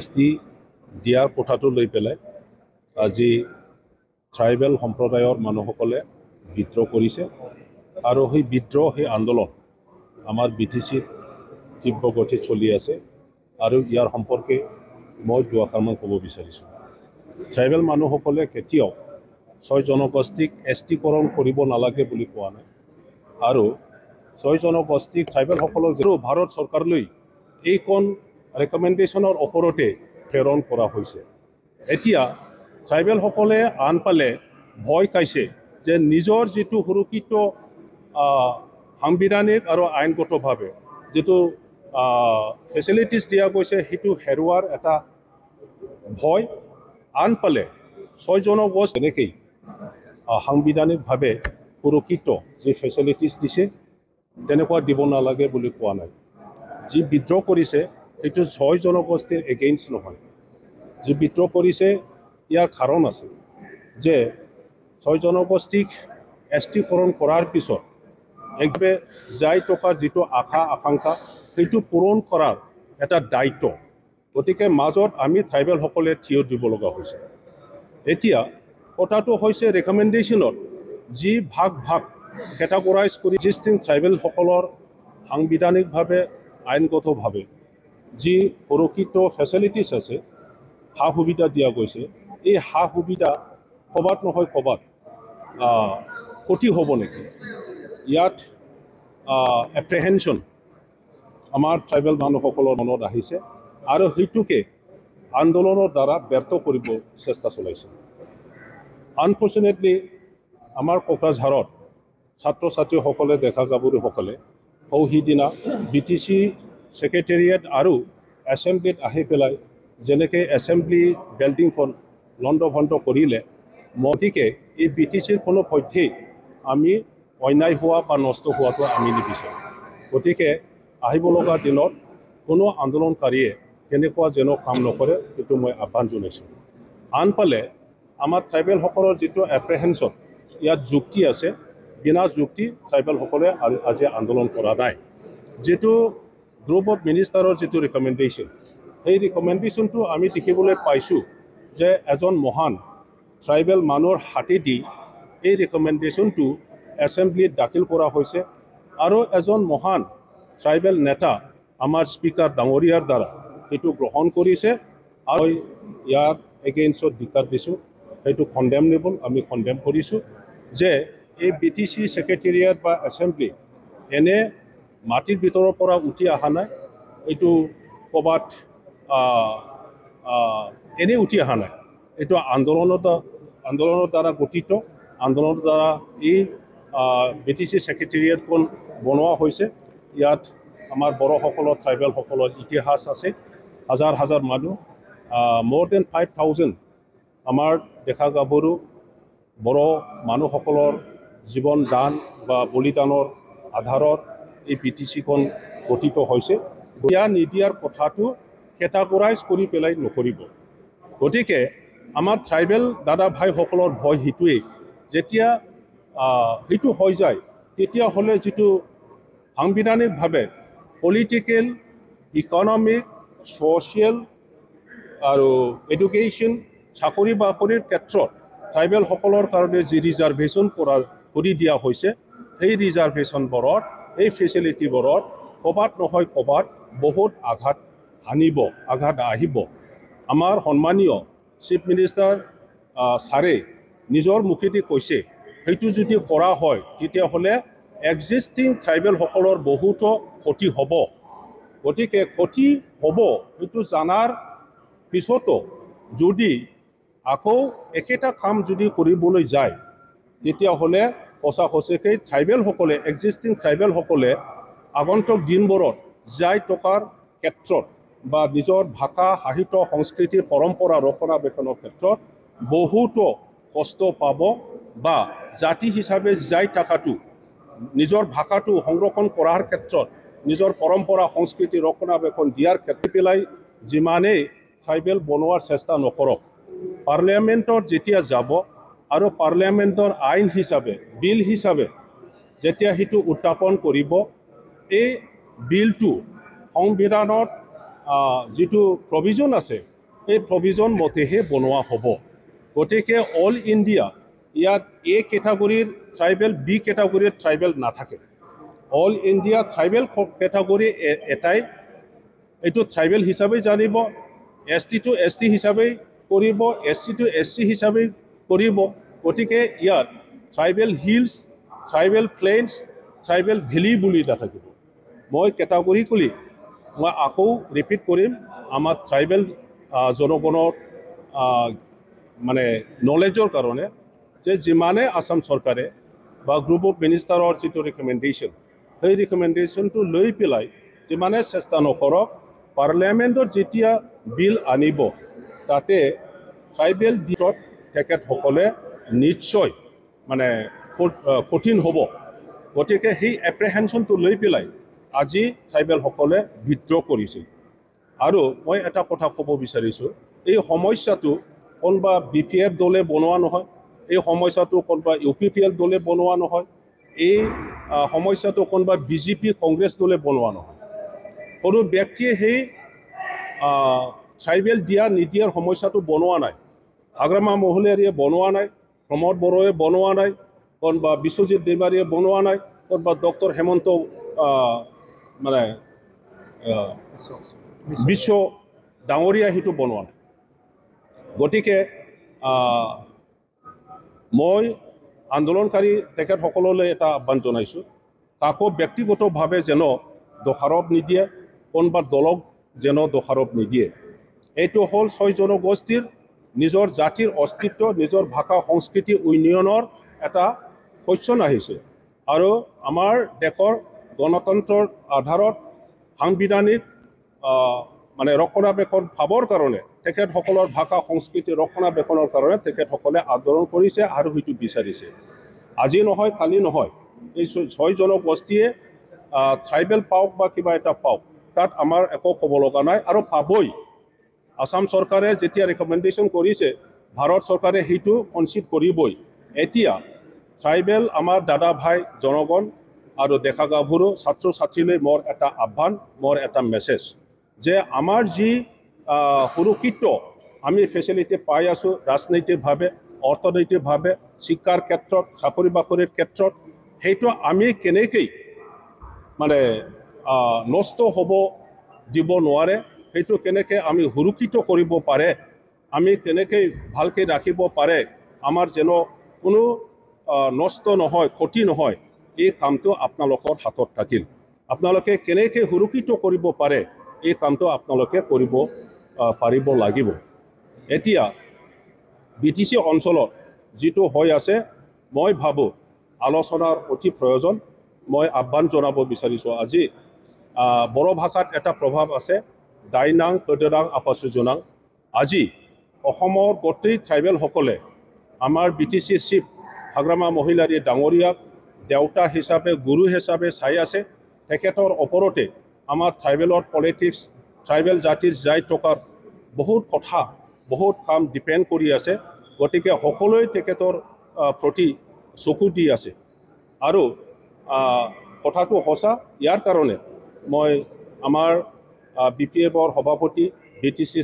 ST দিয়াৰ কথাটো লৈ পেলাই আজি ট্ৰাইবেল সম্প্ৰদায়ৰ মানুহসকলে বিদ্ৰোহ কৰিছে আৰু সেই বিদ্ৰোহ সেই আন্দোলন আমাৰ BTCত তীব্ৰ গতিত চলি আছে আৰু ইয়াৰ সম্পৰ্কে মই দুআষাৰমান ক'ব বিচাৰিছোঁ। ট্ৰাইবেল মানুহসকলে কেতিয়াও 6 জনগোষ্ঠীক STকৰণ কৰিব নালাগে বুলি কোৱা নাই আৰু 6 জনগোষ্ঠীক ট্ৰাইবেলসকলক যিটো ভাৰত চৰকাৰলৈ এইখন ৰেকমেণ্ডেশ্যনৰ ওপৰতে প্ৰেৰণ কৰা হৈছে। এতিয়া ট্ৰাইবেলসকলে আন পালে ভয় খাইছে যে নিজৰ যিটো সুৰক্ষিত সাংবিধানিক আৰু আইনগতভাৱে যিটো ফেচিলিটিছ দিয়া গৈছে সেইটো হেৰুৱাৰ এটা ভয়। আন পালে 6 জনগোষ্ঠী এনেকেই সাংবিধানিকভাৱে সুৰক্ষিত যি ফেচিলিটিছ দিছে তেনেকুৱা দিব নালাগে বুলি কোৱা নাই। যি বিদ্ৰোহ কৰিছে সেইটো 6 জনগোষ্ঠীৰ এগেইনষ্ট নহয়। যি বিদ্ৰোহ কৰিছে ইয়াৰ কাৰণ আছে যে 6 জনগোষ্ঠীক STকৰণ কৰাৰ পিছত একবাৰে যাই টকাৰ যিটো আশা আকাংক্ষা সেইটো পূৰণ কৰাৰ এটা দায়িত্ব। গতিকে মাজত আমি ট্ৰাইবেলসকলে থিয় দিব লগা হৈছে। এতিয়া কথাটো হৈছে ৰেকমেণ্ডেশ্যনত যি ভাগ কেটাগৰাইজ কৰি এক্সিষ্টিং ট্ৰাইবেলসকলৰ সাংবিধানিকভাৱে আইনগতভাৱে যি সুৰক্ষিত ফেচিলিটিছ আছে সা সুবিধা দিয়া গৈছে এই সা সুবিধা ক'বাত নহয় ক'বাত ক্ষতি হ'ব নেকি ইয়াত এপ্ৰিহেনশ্যন আমাৰ ট্ৰাইবেল মানুহসকলৰ মনত আহিছে আৰু সেইটোকে আন্দোলনৰ দ্বাৰা ব্যৰ্থ কৰিব চেষ্টা চলাইছে। আনফৰ্চুনেটলি আমাৰ কোকৰাঝাৰত ছাত্ৰ ছাত্ৰীসকলে ডেকা গাভৰুসকলে সিদিনা BTC ছেক্ৰেটেৰিয়েট আৰু এছেম্বলিত আহি পেলাই যেনেকৈ এছেম্বলি বিল্ডিংখন লণ্ডভণ্ড কৰিলে গতিকে এই BTCৰ কোনো পধ্যেই আমি অন্যায় হোৱা বা নষ্ট হোৱাটো আমি নিবিচাৰোঁ। গতিকে আহিব লগা দিনত কোনো আন্দোলনকাৰীয়ে তেনেকুৱা যেন কাম নকৰে সেইটো মই আহ্বান জনাইছোঁ। আনফালে আমাৰ ট্ৰাইবেলসকলৰ যিটো এপ্ৰিহেনশ্যন ইয়াত যুক্তি আছে, বিনা যুক্তি ট্ৰাইবেলসকলে আজি আন্দোলন কৰা নাই। যিটো গ্ৰুপ অফ মিনিষ্টাৰৰ যিটো ৰিকমেণ্ডেশ্যন সেই ৰিকমেণ্ডেশ্যনটো আমি দেখিবলৈ পাইছোঁ যে এজন মহান ট্ৰাইবেল মানুহৰ হাতেদি এই ৰিকমেণ্ডেশ্যনটো এছেম্বলিত দাখিল কৰা হৈছে আৰু এজন মহান ট্ৰাইবেল নেতা আমাৰ স্পীকাৰ ডাঙৰীয়াৰ দ্বাৰা সেইটো গ্ৰহণ কৰিছে আৰু ইয়াৰ এগেইনষ্টত ধিক্কাৰ দিছোঁ। সেইটো কণ্ডেমনেবল, আমি কণ্ডেম কৰিছোঁ যে এই BTC ছেক্ৰেটেৰিয়েট বা এছেম্বলি এনে মাটিৰ ভিতৰৰ পৰা উঠি অহা নাই, এইটো ক'ৰবাত এনেই উঠি অহা নাই, এইটো আন্দোলনৰ দ্বাৰা গঠিত, আন্দোলনৰ দ্বাৰা এই BTC ছেক্ৰেটেৰিয়েটখন বনোৱা হৈছে। ইয়াত আমাৰ বড়োসকলৰ ট্ৰাইবেলসকলৰ ইতিহাস আছে, হাজাৰ হাজাৰ মানুহ, more than 5,000 আমাৰ ডেকা গাভৰু বড়ো মানুহসকলৰ জীৱন দান বা বলিদানৰ আধাৰত এই BTCখন গঠিত হৈছে। দিয়া নিদিয়াৰ কথাটো কেটাগৰাইজ কৰি পেলাই নকৰিব। গতিকে আমাৰ ট্ৰাইবেল দাদা ভাইসকলৰ ভয় সেইটোৱেই, যেতিয়া সেইটো হৈ যায় তেতিয়াহ'লে যিটো সাংবিধানিকভাৱে পলিটিকেল, ইকনমিক, ছ'চিয়েল আৰু এডুকেশ্যন চাকৰি বাকৰিৰ ক্ষেত্ৰত ট্ৰাইবেলসকলৰ কাৰণে যি ৰিজাৰ্ভেশ্যন কৰি দিয়া হৈছে সেই ৰিজাৰ্ভেশ্যনবোৰত এই ফেচিলিটিবোৰত ক'ৰবাত নহয় ক'ৰবাত বহুত আঘাত আহিব। আমাৰ সন্মানীয় চিফ মিনিষ্টাৰ ছাৰে নিজৰ মুখেদি কৈছে সেইটো যদি কৰা হয় তেতিয়াহ'লে এক্সিষ্টিং ট্ৰাইবেলসকলৰ বহুতো ক্ষতি হ'ব। গতিকে ক্ষতি হ'ব সেইটো জনাৰ পিছতো যদি আকৌ একেটা কাম যদি কৰিবলৈ যায় তেতিয়াহ'লে সঁচাকৈ ট্ৰাইবেলসকলে এক্সিষ্টিং ট্ৰাইবেলসকলে আগন্তুক দিনবোৰত যাই টকাৰ ক্ষেত্ৰত বা নিজৰ ভাষা সাহিত্য সংস্কৃতি পৰম্পৰা ৰক্ষণাবেক্ষণৰ ক্ষেত্ৰত বহুতো কষ্ট পাব বা জাতি হিচাপে যাই থকাটো নিজৰ ভাষাটো সংৰক্ষণ কৰাৰ ক্ষেত্ৰত নিজৰ পৰম্পৰা সংস্কৃতি ৰক্ষণাবেক্ষণ দিয়াৰ ক্ষেত্ৰত পেলাই যিমানেই ট্ৰাইবেল বনোৱাৰ চেষ্টা নকৰক, পাৰ্লিয়ামেণ্টত যেতিয়া যাব আৰু পাৰ্লিয়ামেণ্টৰ আইন হিচাপে বিল হিচাপে যেতিয়া সেইটো উত্থাপন কৰিব এই বিলটো সংবিধানত যিটো প্ৰভিজন আছে এই প্ৰভিজন মতেহে বনোৱা হ'ব গতিকে অল ইণ্ডিয়া ইয়াত এ কেটাগৰীৰ ট্ৰাইবেল বি কেটাগৰীৰ ট্ৰাইবেল নাথাকে অল ইণ্ডিয়া ট্ৰাইবেল কেটাগৰী এটাই এইটো ট্ৰাইবেল হিচাপে জানিব S T to S T হিচাপে কৰিব S C to S C হিচাপে কৰিব গতিকে ইয়াত tribal hills tribal plains tribal valley বুলি নাথাকিব মই কেটাগৰিকেলি মই আকৌ ৰিপিট কৰিম আমাৰ ট্ৰাইবেল জনগণৰ মানে নলেজৰ কাৰণে যে যিমানে আসাম চৰকাৰে বা গ্ৰুপ অফ মিনিষ্টাৰৰ যিটো ৰিকমেণ্ডেশ্যন সেই ৰিকমেণ্ডেশ্যনটো লৈ পেলাই যিমানে চেষ্টা নকৰক পাৰ্লিয়ামেণ্টত যেতিয়া বিল আনিব তাতে ট্ৰাইবেল দিশত তেখেতসকলে নিশ্চয় মানে কঠিন হ'ব গতিকে সেই এপ্ৰিহেনশ্যনটো লৈ পেলাই আজি ট্ৰাইবেলসকলে বিদ্ৰোহ কৰিছিল আৰু মই এটা কথা ক'ব বিচাৰিছোঁ এই সমস্যাটো কোনোবা বি পি এফ দলে বনোৱা নহয় এই সমস্যাটো কোনোবা ইউ পি পি এল দলে বনোৱা নহয় এই সমস্যাটো কোনোবা বি জে পি কংগ্ৰেছ দলে বনোৱা নহয় কোনো ব্যক্তিয়ে সেই ট্ৰাইবেল দিয়া নিদিয়াৰ সমস্যাটো বনোৱা নাই হাগ্ৰামা মহলীয়াৰীয়ে বনোৱা নাই প্ৰমোদ বড়োৱে বনোৱা নাই কোনোবা বিশ্বজিৎ দৈমাৰীয়ে বনোৱা নাই কোনোবা ডক্টৰ হেমন্ত মানে বিশ্ব ডাঙৰীয়া সেইটো বনোৱা নাই গতিকে মই আন্দোলনকাৰী তেখেতসকললৈ এটা আহ্বান জনাইছোঁ কাকো ব্যক্তিগতভাৱে যেন দোষাৰোপ নিদিয়ে কোনোবা দলক যেন দোষাৰোপ নিদিয়ে এইটো হ'ল 6 জনগোষ্ঠীৰ নিজৰ জাতিৰ অস্তিত্ব নিজৰ ভাষা সংস্কৃতি উন্নয়নৰ এটা কোৱেশ্যন আহিছে আৰু আমাৰ দেশৰ গণতন্ত্ৰৰ আধাৰত সাংবিধানিক মানে ৰক্ষণাবেক্ষণ পাবৰ কাৰণে তেখেতসকলৰ ভাষা সংস্কৃতি ৰক্ষণাবেক্ষণৰ কাৰণে তেখেতসকলে আন্দোলন কৰিছে আৰু সেইটো বিচাৰিছে আজি নহয় কালি নহয় এই 6 জনগোষ্ঠীয়ে ট্ৰাইবেল পাওক বা কিবা এটা পাওক তাত আমাৰ একো ক'ব লগা নাই আৰু পাবই আসাম চৰকাৰে যেতিয়া ৰিকমেণ্ডেশ্যন কৰিছে ভাৰত চৰকাৰে সেইটো কনচিড কৰিবই এতিয়া ট্ৰাইবেল আমাৰ দাদা ভাই জনগণ আৰু ডেকা গাভৰু ছাত্ৰ ছাত্ৰীলৈ মোৰ এটা আহ্বান মোৰ এটা মেছেজ যে আমাৰ যি সুৰক্ষিত আমি ফেচিলিটি পাই আছোঁ ৰাজনৈতিকভাৱে অৰ্থনৈতিকভাৱে শিক্ষাৰ ক্ষেত্ৰত চাকৰি বাকৰিৰ ক্ষেত্ৰত সেইটো আমি কেনেকৈ মানে নষ্ট হ'ব দিব নোৱাৰে সেইটো কেনেকৈ আমি সুৰক্ষিত কৰিব পাৰে আমি কেনেকৈ ভালকৈ ৰাখিব পাৰে আমাৰ যেন কোনো নষ্ট নহয় ক্ষতি নহয় এই কামটো আপোনালোকৰ হাতত থাকিল আপোনালোকে কেনেকৈ সুৰক্ষিত কৰিব পাৰে এই কামটো আপোনালোকে কৰিব পাৰিব লাগিব এতিয়া BTC অঞ্চলত যিটো হৈ আছে মই ভাবোঁ আলোচনাৰ অতি প্ৰয়োজন মই আহ্বান জনাব বিচাৰিছোঁ আজি বড়ো ভাষাত এটা প্ৰভাৱ আছে দাইনাং কদৰাং আপাচুজনাং আজি অসমৰ গোটেই ট্ৰাইবেলসকলে আমাৰ BTC চিফ হাগ্ৰামা মহিলাৰী ডাঙৰীয়াক দেউতা হিচাপে গুৰু হিচাপে চাই আছে তেখেতৰ ওপৰতে আমাৰ ট্ৰাইবেলৰ পলিটিক্স ট্ৰাইবেল জাতিৰ যাই থকাৰ বহুত কথা বহুত কাম ডিপেণ্ড কৰি আছে গতিকে সকলোৱে তেখেতৰ প্ৰতি চকু দি আছে আৰু কথাটো সঁচা ইয়াৰ কাৰণে মই আমাৰ BPFৰ সভাপতি BTC